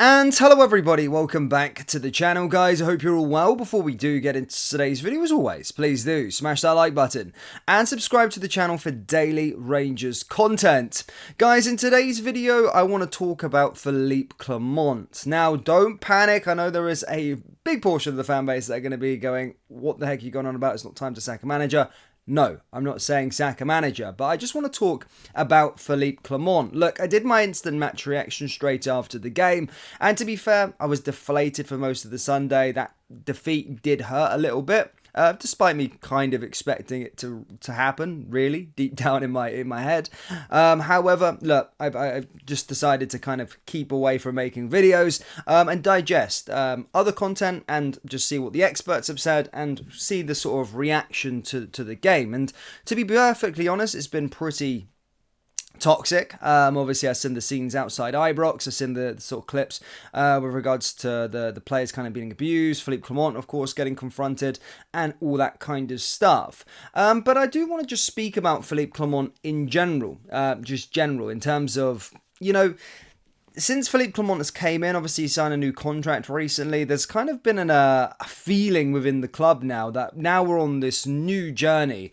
And hello everybody, welcome back to the channel guys. I hope you're all well. Before we do get into today's video, as always, please do smash that like button and subscribe to the channel for daily Rangers content. Guys, in today's video, I want to talk about Phillipe Clement. Now, don't panic. I know there is a big portion of the fan base that are going to be going, what the heck are you going on about? It's not time to sack a manager. No, I'm not saying sack a manager, but I just want to talk about Phillipe Clement. Look, I did my instant match reaction straight after the game, and to be fair, I was deflated for most of the Sunday. That defeat did hurt a little bit, despite me kind of expecting it to happen, really, deep down in my head. However, look, I've just decided to kind of keep away from making videos and digest other content and just see what the experts have said and see the sort of reaction to the game. And to be perfectly honest, it's been pretty toxic. Obviously, I've seen the scenes outside Ibrox. I've seen the sort of clips with regards to the players kind of being abused, Phillipe Clement, of course, getting confronted, and all that kind of stuff. But I do want to just speak about Phillipe Clement in general, in terms of, you know, since Phillipe Clement has came in, obviously he signed a new contract recently, there's kind of been a feeling within the club now that now we're on this new journey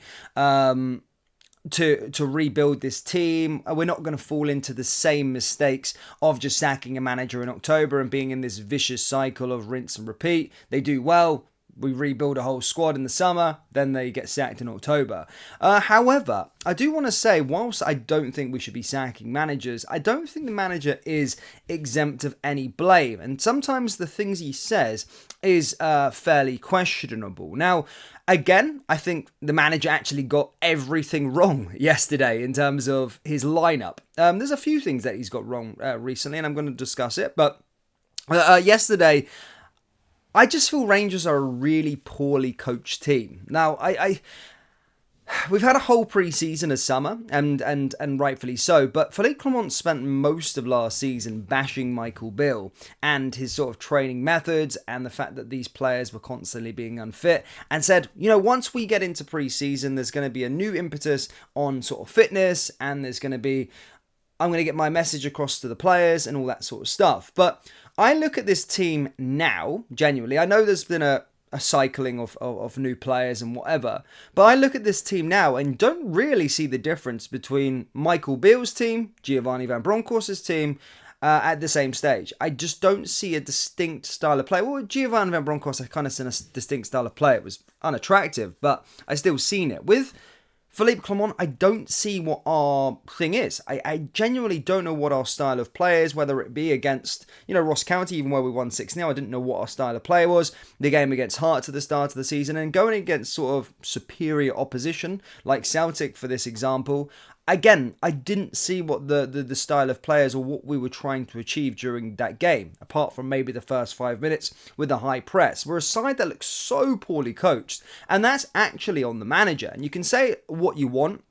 to rebuild this team. We're not going to fall into the same mistakes of just sacking a manager in October and being in this vicious cycle of rinse and repeat. They do well, we rebuild a whole squad in the summer, then they get sacked in October. However, I do want to say, whilst I don't think we should be sacking managers, I don't think the manager is exempt of any blame. And sometimes the things he says is fairly questionable. Now, again, I think the manager actually got everything wrong yesterday in terms of his lineup. There's a few things that he's got wrong recently, and I'm going to discuss it. But yesterday, I just feel Rangers are a really poorly coached team. Now, we've had a whole pre-season of summer, and rightfully so, but Phillipe Clement spent most of last season bashing Michael Beale and his sort of training methods and the fact that these players were constantly being unfit, and said, you know, once we get into pre-season, there's going to be a new impetus on sort of fitness, and there's going to be, I'm going to get my message across to the players and all that sort of stuff. But I look at this team now, genuinely, I know there's been a cycling of new players and whatever, but I look at this team now and don't really see the difference between Michael Beale's team, Giovanni Van Bronckhorst's team, at the same stage. I just don't see a distinct style of play. Well, Giovanni Van Bronckhorst, I kind of seen a distinct style of play. It was unattractive, but I still seen it. With Phillipe Clement, I don't see what our thing is. I genuinely don't know what our style of play is, whether it be against, you know, Ross County, even where we won 6-0, I didn't know what our style of play was. The game against Hearts at the start of the season, and going against sort of superior opposition, like Celtic for this example, again, I didn't see what the style of players or what we were trying to achieve during that game, apart from maybe the first 5 minutes with the high press. We're a side that looks so poorly coached, and that's actually on the manager. And you can say what you want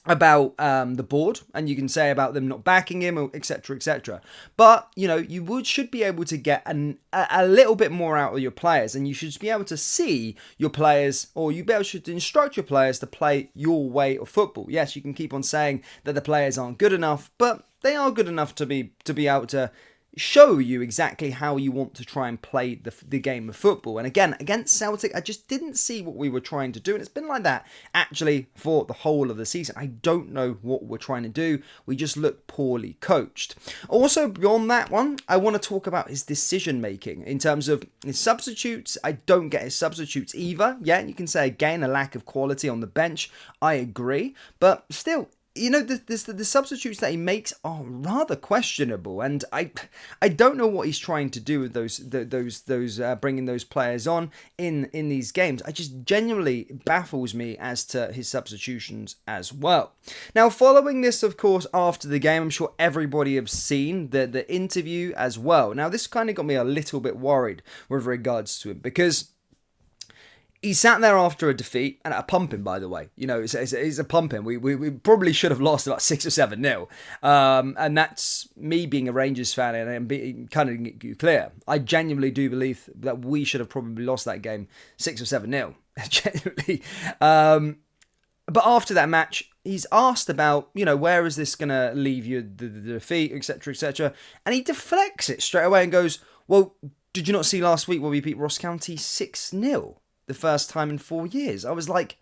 about the board, and you can say about them not backing him, etc, etc, but you know, you should be able to get a little bit more out of your players, and you should be able to see your players, or you should instruct your players to play your way of football. Yes, you can keep on saying that the players aren't good enough, but they are good enough to be able to show you exactly how you want to try and play the game of football. And again, against Celtic, I just didn't see what we were trying to do, and it's been like that actually for the whole of the season. I don't know what we're trying to do. We just look poorly coached. Also, beyond that one, I want to talk about his decision making in terms of his substitutes. I don't get his substitutes either. Yeah, you can say again a lack of quality on the bench. I agree, but still, you know, the substitutes that he makes are rather questionable, and I don't know what he's trying to do with those bringing those players on in these games. I just genuinely baffles me as to his substitutions as well. Now, following this, of course, after the game, I'm sure everybody have seen the interview as well. Now, this kind of got me a little bit worried with regards to him, because he sat there after a defeat, and a pumping, by the way. You know, it's a pumping. We probably should have lost about 6 or 7-0. And that's me being a Rangers fan and being kind of clear. I genuinely do believe that we should have probably lost that game 6 or 7-0. Genuinely. But after that match, he's asked about, where is this going to leave you, the defeat, etc., etc. And he deflects it straight away and goes, well, did you not see last week where we beat Ross County 6-0? The first time in 4 years. I was like,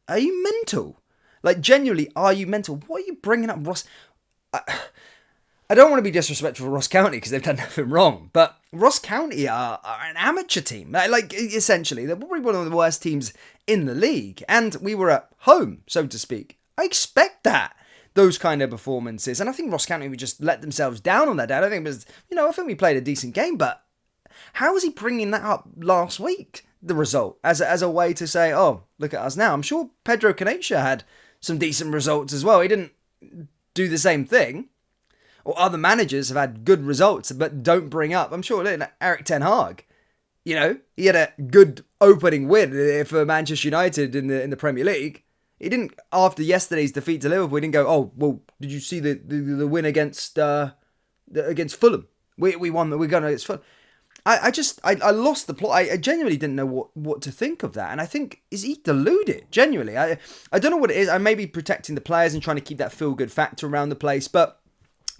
are you mental? Like, genuinely, are you mental? What are you bringing up, Ross? I don't want to be disrespectful for Ross County because they've done nothing wrong, but Ross County are an amateur team. Like, essentially, they're probably one of the worst teams in the league, and we were at home, so to speak. I expect those kind of performances, and I think Ross County would just let themselves down on that day. I don't think it was, I think we played a decent game, but how is he bringing that up last week, the result, as a way to say, oh, look at us now? I'm sure Pedro Canacia had some decent results as well. He didn't do the same thing. Or other managers have had good results, but don't bring up. I'm sure Eric Ten Hag, he had a good opening win for Manchester United in the Premier League. He didn't, after yesterday's defeat to Liverpool, he didn't go, oh, well, did you see the win against Fulham? We won, we're going against Fulham. I lost the plot. I genuinely didn't know what to think of that. And I think, is he deluded? Genuinely. I don't know what it is. I may be protecting the players and trying to keep that feel-good factor around the place, but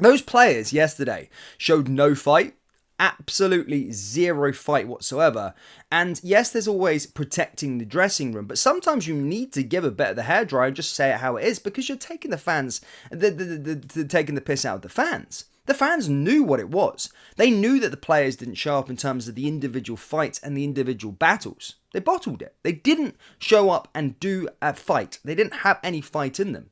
those players yesterday showed no fight, absolutely zero fight whatsoever. And yes, there's always protecting the dressing room, but sometimes you need to give a bit of the hairdryer and just say it how it is, because you're taking the fans, taking the piss out of the fans. The fans knew what it was. They knew that the players didn't show up in terms of the individual fights and the individual battles. They bottled it. They didn't show up and do a fight. They didn't have any fight in them.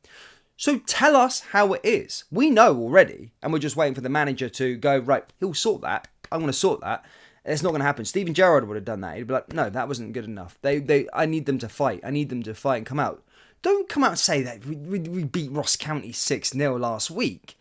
So tell us how it is. We know already, and we're just waiting for the manager to go, right, he'll sort that. I'm going to sort that. It's not going to happen. Steven Gerrard would have done that. He'd be like, no, that wasn't good enough. I need them to fight. I need them to fight and come out. Don't come out and say that we beat Ross County 6-0 last week.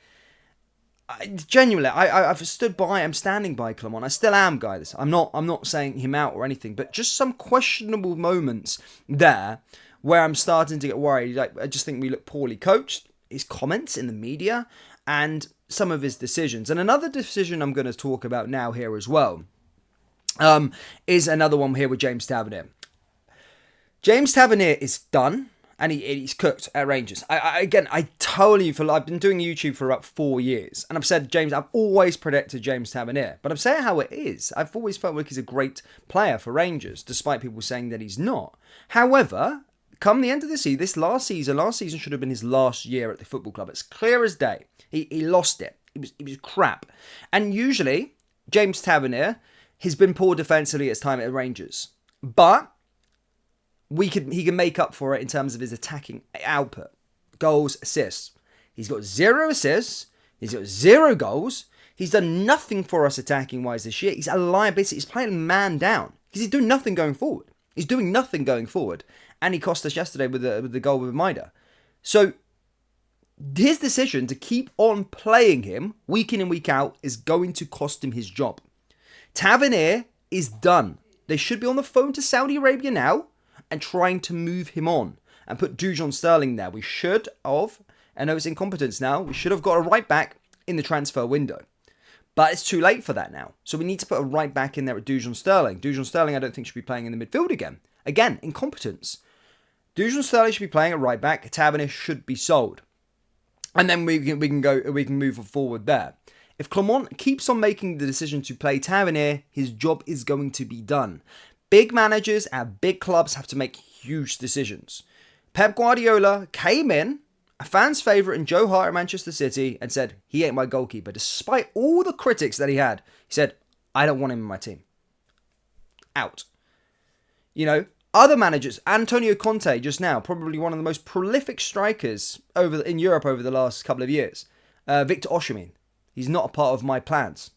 Genuinely, I've stood by. I'm standing by Clement. I still am, guys. I'm not saying him out or anything, but just some questionable moments there where I'm starting to get worried. Like, I just think we look poorly coached. His comments in the media and some of his decisions. And another decision I'm going to talk about now here as well is another one here with James Tavernier. James Tavernier is done. And he's cooked at Rangers. I've been doing YouTube for about 4 years. And I've said, I've always predicted James Tavernier. But I'm saying how it is. I've always felt like he's a great player for Rangers, despite people saying that he's not. However, come the end of the season, last season should have been his last year at the football club. It's clear as day. He lost it. It was crap. And usually, James Tavernier has been poor defensively at his time at Rangers. But he can make up for it in terms of his attacking output. Goals, assists. He's got 0 assists. He's got 0 goals. He's done nothing for us attacking-wise this year. He's a liability. He's playing man down. Because he's doing nothing going forward. And he cost us yesterday with the goal with Maida. So, his decision to keep on playing him week in and week out is going to cost him his job. Tavernier is done. They should be on the phone to Saudi Arabia now and trying to move him on and put Dujon Sterling there. We should have, I know it's incompetence now, we should have got a right back in the transfer window. But it's too late for that now. So we need to put a right back in there at Dujon Sterling. Dujon Sterling I don't think should be playing in the midfield again. Again, incompetence. Dujon Sterling should be playing at right back. Tavernier should be sold. And then we can move forward there. If Clement keeps on making the decision to play Tavernier, his job is going to be done. Big managers at big clubs have to make huge decisions. Pep Guardiola came in, a fan's favourite in Joe Hart at Manchester City, and said, he ain't my goalkeeper. Despite all the critics that he had, he said, I don't want him in my team. Out. Other managers, Antonio Conte just now, probably one of the most prolific strikers in Europe over the last couple of years. Victor Osimhen, he's not a part of my plans.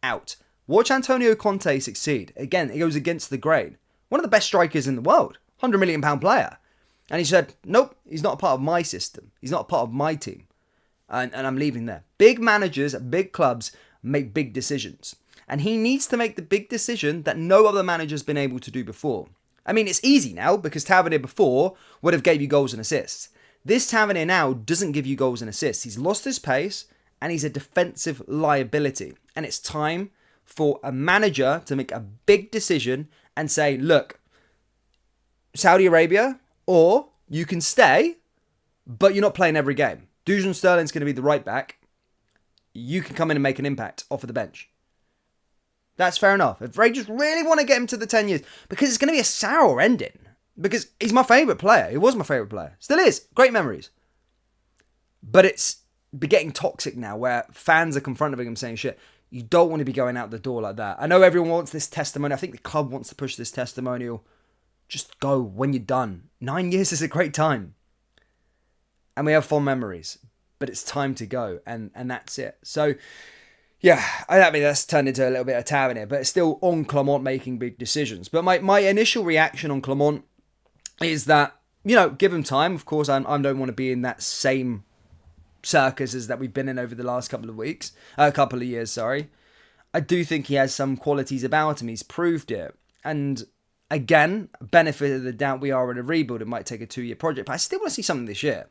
Out. Watch Antonio Conte succeed. Again, he goes against the grain. One of the best strikers in the world. £100 million player. And he said, nope, he's not a part of my system. He's not a part of my team. And I'm leaving there. Big managers at big clubs make big decisions. And he needs to make the big decision that no other manager's been able to do before. I mean, it's easy now because Tavernier before would have gave you goals and assists. This Tavernier now doesn't give you goals and assists. He's lost his pace and he's a defensive liability. And it's time for a manager to make a big decision and say, look, Saudi Arabia or You can stay, but you're not playing every game. Dujon Sterling's going to be the right back. You can come in and make an impact off of the bench. That's fair enough. If Rangers really want to get him to the 10 years, because it's going to be a sour ending. Because he's my favourite player. He was my favourite player. Still is. Great memories. But it's getting toxic now where fans are confronting him saying shit. You don't want to be going out the door like that. I know everyone wants this testimony. I think the club wants to push this testimonial. Just go when you're done. 9 years is a great time. And we have fond memories. But it's time to go. And that's it. So, yeah, I mean, that's turned into a little bit of Tavernier. But it's still on Clement making big decisions. But my initial reaction on Clement is that, give him time. Of course, I don't want to be in that same circus as that we've been in over the last couple of years, sorry. I do think he has some qualities about him. He's proved it. And again, benefit of the doubt, we are in a rebuild. It might take a 2-year project, but I still want to see something this year.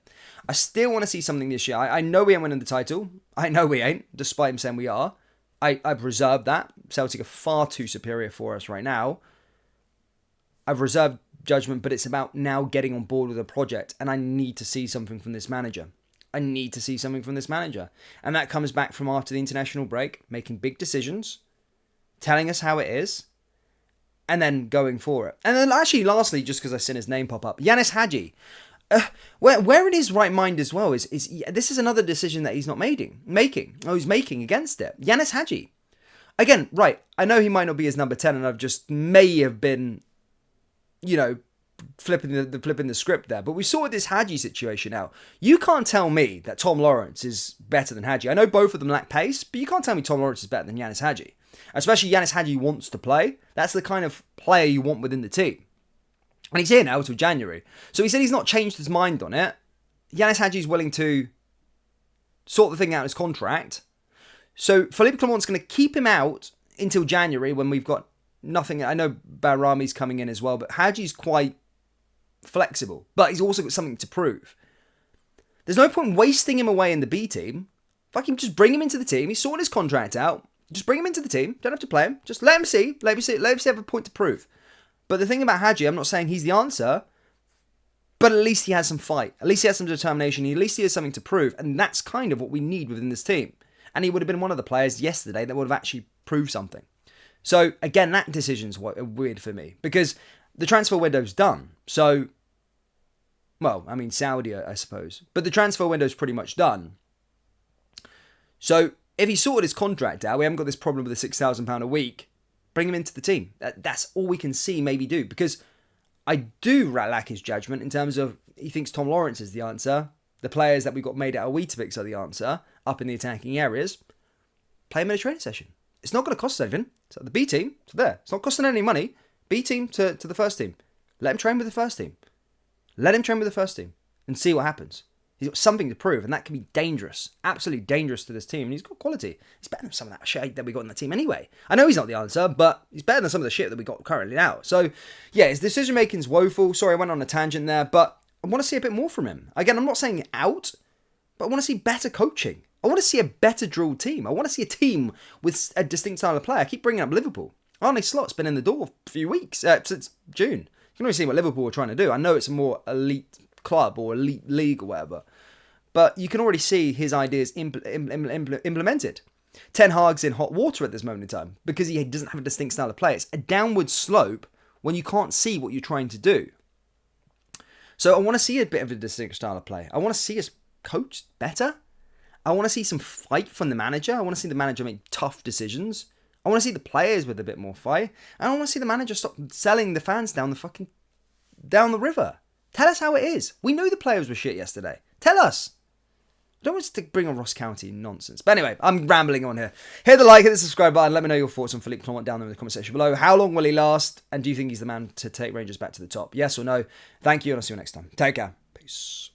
I know we ain't winning the title. I know we ain't, despite him saying we are. I've reserved that. Celtic are far too superior for us right now. I've reserved judgment, but it's about now getting on board with a project, and I need to see something from this manager. And that comes back from after the international break, making big decisions, telling us how it is, and then going for it. And then actually, lastly, just because I've seen his name pop up, Yanis Hadji. Where in his right mind as well is this is another decision that he's not making against it. Yanis Hadji. Again, right, I know he might not be his number 10, and I've just may have been, flipping the script there, but we sorted this Hadji situation out. You can't tell me that Tom Lawrence is better than Hadji. I know both of them lack pace, but you can't tell me Tom Lawrence is better than Yanis Hadji. Especially Yanis Hadji wants to play. That's the kind of player you want within the team. And he's here now till January. So he said he's not changed his mind on it. Yanis Hadji's willing to sort the thing out in his contract. So Phillipe Clement's going to keep him out until January when we've got nothing. I know Barami's coming in as well, but Hadji's quite flexible. But he's also got something to prove. There's no point wasting him away in the B team. Fucking just bring him into the team. He's sorting his contract out. Just bring him into the team. Don't have to play him. Just let him see. Let him have a point to prove. But the thing about Hadji, I'm not saying he's the answer, but at least he has some fight. At least he has some determination. At least he has something to prove. And that's kind of what we need within this team. And he would have been one of the players yesterday that would have actually proved something. So, again, that decision's weird for me. Because the transfer window's done. So, well, I mean, Saudi, I suppose. But the transfer window's pretty much done. So, if he sorted his contract out, we haven't got this problem with the £6,000 a week, bring him into the team. That's all we can see maybe do. Because I do lack his judgment in terms of he thinks Tom Lawrence is the answer. The players that we got made out of Weetabix are the answer up in the attacking areas. Play him in a training session. It's not going to cost us anything. So the B team, it's there. It's not costing any money. B team to the first team. Let him train with the first team. And see what happens. He's got something to prove, and that can be dangerous. Absolutely dangerous to this team. And he's got quality. He's better than some of that shit that we got in the team anyway. I know he's not the answer, but he's better than some of the shit that we got currently now. So, yeah, his decision-making's woeful. Sorry, I went on a tangent there, but I want to see a bit more from him. Again, I'm not saying out, but I want to see better coaching. I want to see a better drilled team. I want to see a team with a distinct style of play. I keep bringing up Liverpool. Arne Slot's been in the door a few weeks, since June. You can only see what Liverpool are trying to do. I know it's a more elite club or elite league or whatever, but you can already see his ideas implemented. Ten Hag's in hot water at this moment in time because he doesn't have a distinct style of play. It's a downward slope when you can't see what you're trying to do. So I want to see a bit of a distinct style of play. I want to see us coached better. I want to see some fight from the manager. I want to see the manager make tough decisions. I want to see the players with a bit more fight. And I want to see the manager stop selling the fans down the river. Tell us how it is. We know the players were shit yesterday. Tell us. I don't want to bring on Ross County nonsense. But anyway, I'm rambling on here. Hit the like, hit the subscribe button. Let me know your thoughts on Phillipe Clement down there in the comment section below. How long will he last? And do you think he's the man to take Rangers back to the top? Yes or no? Thank you, and I'll see you next time. Take care. Peace.